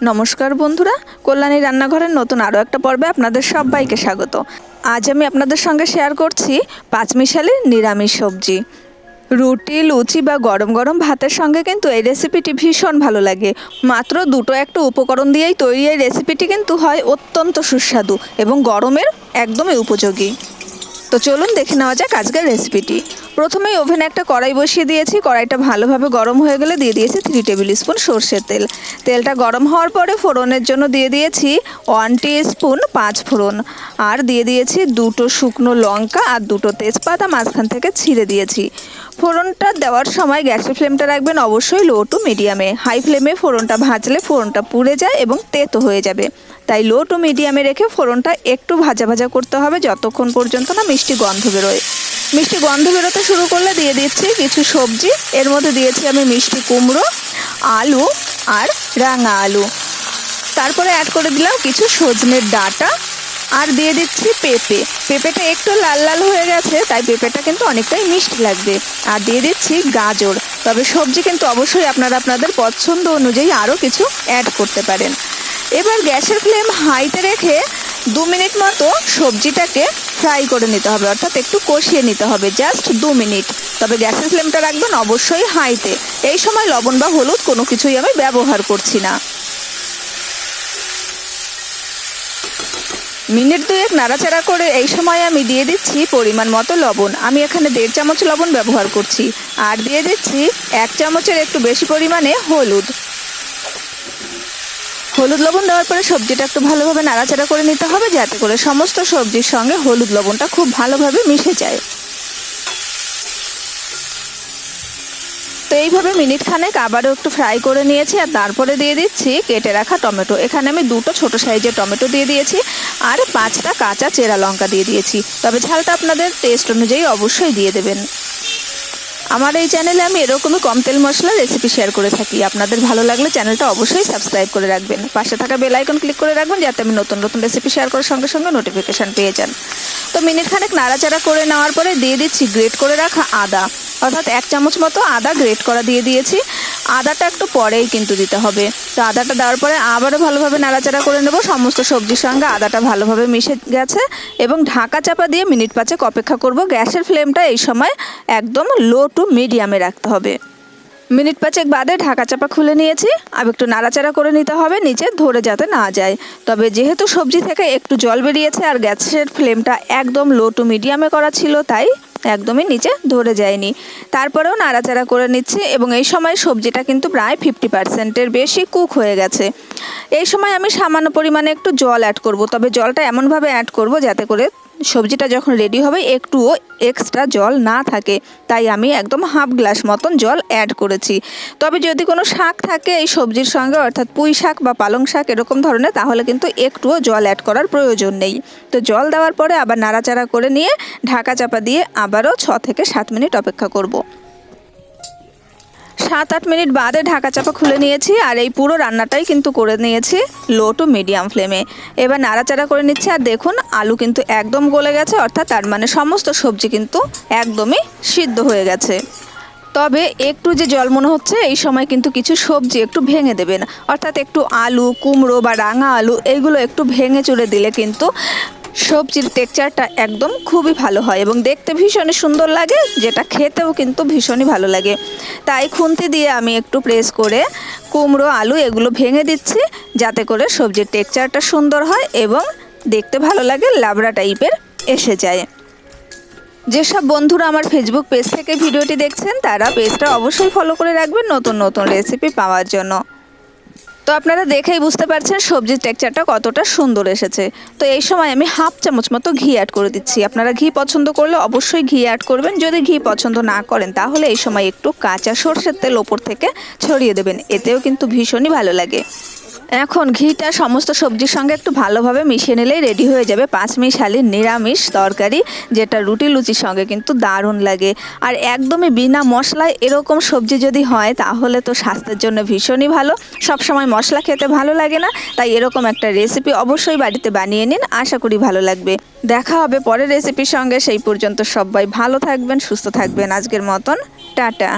নমস্কার বন্ধুরা, কল্যাণী রান্নাঘরের নতুন আরও একটা পর্বে আপনাদের সবাইকে স্বাগত। আজ আমি আপনাদের সঙ্গে শেয়ার করছি পাঁচমিশালি নিরামিষ সবজি। রুটি, লুচি বা গরম গরম ভাতের সঙ্গে কিন্তু এই রেসিপিটি ভীষণ ভালো লাগে। মাত্র দুটো একটা উপকরণ দিয়েই তৈরি এই রেসিপিটি কিন্তু হয় অত্যন্ত সুস্বাদু এবং গরমের একদমই উপযোগী। তো চলুন দেখে নেওয়া যাক আজকের রেসিপিটি। প্রথমেই ওভেনে একটা কড়াই বসিয়ে দিয়েছি। কড়াইটা ভালোভাবে গরম হয়ে গেলে দিয়ে দিয়েছি 3 টেবিল স্পুন সর্ষের তেল। তেলটা গরম হওয়ার পরে ফোড়নের জন্য দিয়ে দিয়েছি 1 টিস্পুন 5 ফোড়ন, আর দিয়ে দিয়েছি 2টো শুকনো লঙ্কা আর 2টো তেজপাতা মাঝখান থেকে ছিঁড়ে দিয়েছি। ফোড়নটা দেওয়ার সময় গ্যাসের ফ্লেমটা রাখবেন অবশ্যই লো টু মিডিয়ামে। হাই ফ্লেমে ফোড়নটা ভাজলে ফোড়নটা পুড়ে যায় এবং তেতো হয়ে যাবে, তাই লো টু মিডিয়ামে রেখে ফোড়নটা একটু ভাজা ভাজা করতে হবে যতক্ষণ পর্যন্ত না মিষ্টি গন্ধ বেরোয়। মিষ্টি গন্ধ বেরোতে শুরু করলে দিয়ে দিচ্ছি কিছু সবজি। এর মধ্যে দিয়েছি আমি মিষ্টি কুমড়ো, আলু আর রাঙা আলু। তারপরে অ্যাড করে দিলাম কিছু সজনের ডাঁটা, আর দিয়ে দিচ্ছি পেঁপে। পেঁপেটা একটু লাল লাল হয়ে গেছে, তাই পেঁপেটা কিন্তু অনেকটাই মিষ্টি লাগবে। আর দিয়ে দিচ্ছি গাজর। তবে সবজি কিন্তু অবশ্যই আপনারা আপনাদের পছন্দ অনুযায়ী আরও কিছু অ্যাড করতে পারেন। এবার গ্যাসের ফ্লেম হাইতে রেখে 2 মিনিট মতো সবজিটাকে ফ্রাই করে নিতে হবে, অর্থাৎ একটু কষিয়ে নিতে হবে, জাস্ট 2 মিনিট। তবে গ্যাসের ফ্লেমটা রাখবেন অবশ্যই হাইতে। এই সময় লবণ বা হলুদ কোনো কিছুই আমি ব্যবহার করছি না। মিনিট 2 নাড়াচাড়া করে এই সময় আমি দিয়ে দিচ্ছি পরিমাণ মতো লবণ। আমি এখানে 1.5 চামচ লবণ ব্যবহার করছি। আর দিয়ে দিচ্ছি 1 চামচের একটু বেশি পরিমাণে হলুদ। হলুদ লবণ দেওয়ার পরে সবজিটা একটু ভালোভাবে নাড়াচাড়া করে নিতে হবে, যাতে করে সমস্ত সবজির সঙ্গে হলুদ লবণটা খুব ভালোভাবে মিশে যায়। তো এইভাবে মিনিট খানেক আবারও একটু ফ্রাই করে নিয়েছি। আর তারপরে দিয়ে দিচ্ছি কেটে রাখা টমেটো। এখানে আমি 2টো ছোটো সাইজের টমেটো দিয়ে দিয়েছি, আর 5টা কাঁচা চেরা লঙ্কা দিয়ে দিয়েছি। তবে ঝালটা আপনাদের টেস্ট অনুযায়ী অবশ্যই দিয়ে দেবেন। আমার এই চ্যানেলে আমি এরকমই কম তেল মশলা রেসিপি শেয়ার করে থাকি। আপনাদের ভালো লাগলে চ্যানেলটা অবশ্যই সাবস্ক্রাইব করে রাখবেন। পাশে থাকা বেল আইকন ক্লিক করে রাখবেন, যাতে আমি নতুন নতুন রেসিপি শেয়ার করার সঙ্গে সঙ্গে নোটিফিকেশান পেয়ে যান। তো মিনিট খানেক নাড়াচাড়া করে নেওয়ার পরে দিয়ে দিচ্ছি গ্রেট করে রাখা আদা, অর্থাৎ 1 চামচ মতো আদা গ্রেট করা দিয়ে দিয়েছি। আদাটা একটু পরেই কিন্তু দিতে হবে। তো আদাটা দেওয়ার পরে আবারও ভালোভাবে নাড়াচাড়া করে নেব। সমস্ত সবজির সঙ্গে আদাটা ভালোভাবে মিশে গেছে এবং ঢাকা চাপা দিয়ে মিনিট 5 অপেক্ষা করব। গ্যাসের ফ্লেমটা এই সময় একদম লো টু মিডিয়ামে রাখতে হবে। মিনিট 5 বাদে ঢাকা চাপা খুলে নিয়েছি। আর একটু নাড়াচাড়া করে নিতে হবে নিচে ধরে যাতে না যায়। তবে যেহেতু সবজি থেকে একটু জল বেরিয়েছে আর গ্যাসের ফ্লেমটা একদম লো টু মিডিয়ামে করা ছিল, তাই একদমই নিচে ধরে যায়নি। তারপরেও নাড়াচাড়া করে নিচ্ছি এবং এই সময় সবজিটা কিন্তু প্রায় 50%-এর বেশি কুক হয়ে গেছে। এই সময় আমি সামান্য পরিমাণে একটু জল অ্যাড করব। তবে জলটা এমনভাবে অ্যাড করব যাতে করে সবজিটা যখন রেডি হবে একটুও এক্সট্রা জল না থাকে, তাই আমি একদম হাফ গ্লাস মতন জল অ্যাড করেছি। তবে যদি কোনো শাক থাকে এই সবজির সঙ্গে, অর্থাৎ পুঁই শাক বা পালং শাক এরকম ধরনের, তাহলে কিন্তু একটুও জল অ্যাড করার প্রয়োজন নেই। তো জল দেওয়ার পরে আবার নাড়াচাড়া করে নিয়ে ঢাকা চাপা দিয়ে আবারও 6 থেকে 7 মিনিট অপেক্ষা করব। 7-8 মিনিট বাদে ঢাকা চাপা খুলে নিয়েছি। আর এই পুরো রান্নাটাই কিন্তু করে নিয়েছি লো টু মিডিয়াম ফ্লেমে। এবার নাড়াচাড়া করে নিচ্ছি। আর দেখুন আলু কিন্তু একদম গলে গেছে, অর্থাৎ তার মানে সমস্ত সবজি কিন্তু একদমই সিদ্ধ হয়ে গেছে। তবে একটু যে জল মনে হচ্ছে, এই সময় কিন্তু কিছু সবজি একটু ভেঙে দেবেন, অর্থাৎ একটু আলু, কুমড়ো বা রাঙা আলু এইগুলো একটু ভেঙে চুড়ে দিলে কিন্তু সবজির টেক্সচারটা একদম খুবই ভালো হয় এবং দেখতে ভীষণই সুন্দর লাগে, যেটা খেতেও কিন্তু ভীষণই ভালো লাগে। তাই খুন্তি দিয়ে আমি একটু প্রেস করে কুমড়ো, আলু এগুলো ভেঙে দিচ্ছি, যাতে করে সবজির টেক্সচারটা সুন্দর হয় এবং দেখতে ভালো লাগে, লাবড়া টাইপের এসে যায়। যেসব বন্ধুরা আমার ফেসবুক পেজ থেকে ভিডিওটি দেখছেন, তারা পেজটা অবশ্যই ফলো করে রাখবেন নতুন নতুন রেসিপি পাওয়ার জন্য। তো আপনারা দেখেই বুঝতে পারছেন সবজির টেক্সচারটা কতটা সুন্দর এসেছে। তো এই সময় আমি হাফ চামচ মতো ঘি অ্যাড করে দিচ্ছি। আপনারা ঘি পছন্দ করলে অবশ্যই ঘি অ্যাড করবেন। যদি ঘি পছন্দ না করেন তাহলে এই সময় একটু কাঁচা সরষের তেল ওপর থেকে ছড়িয়ে দেবেন, এতেও কিন্তু ভীষণই ভালো লাগে। এখন ঘিটা সমস্ত সবজির সঙ্গে একটু ভালোভাবে মিশিয়ে নিলেই রেডি হয়ে যাবে পাঁচমিশালি নিরামিষ তরকারি, যেটা রুটি লুচির সঙ্গে কিন্তু দারুণ লাগে। আর একদমই বিনা মশলায় এরকম সবজি যদি হয় তাহলে তো স্বাস্থ্যের জন্য ভীষণই ভালো। সব সময় মশলা খেতে ভালো লাগে না, তাই এরকম একটা রেসিপি অবশ্যই বাড়িতে বানিয়ে নিন, আশা করি ভালো লাগবে। দেখা হবে পরের রেসিপির সঙ্গে। সেই পর্যন্ত সবাই ভালো থাকবেন, সুস্থ থাকবেন। আজকের মতন টাটা।